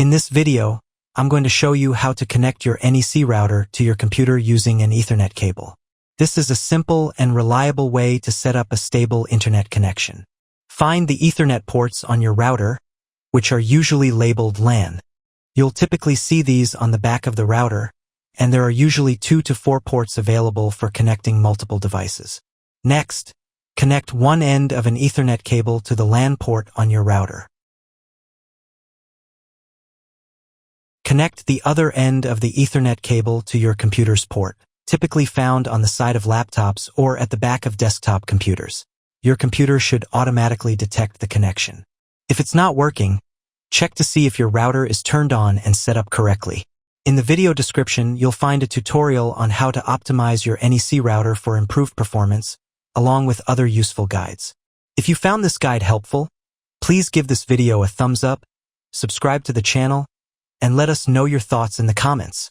In this video, I'm going to show you how to connect your NEC router to your computer using an Ethernet cable. This is a simple and reliable way to set up a stable internet connection. Find the Ethernet ports on your router, which are usually labeled LAN. You'll typically see these on the back of the router, and there are usually 2 to 4 ports available for connecting multiple devices. Next, connect one end of an Ethernet cable to the LAN port on your router. Connect the other end of the Ethernet cable to your computer's port, typically found on the side of laptops or at the back of desktop computers. Your computer should automatically detect the connection. If it's not working, check to see if your router is turned on and set up correctly. In the video description, you'll find a tutorial on how to optimize your NEC router for improved performance, along with other useful guides. If you found this guide helpful, please give this video a thumbs up, subscribe to the channel, and let us know your thoughts in the comments.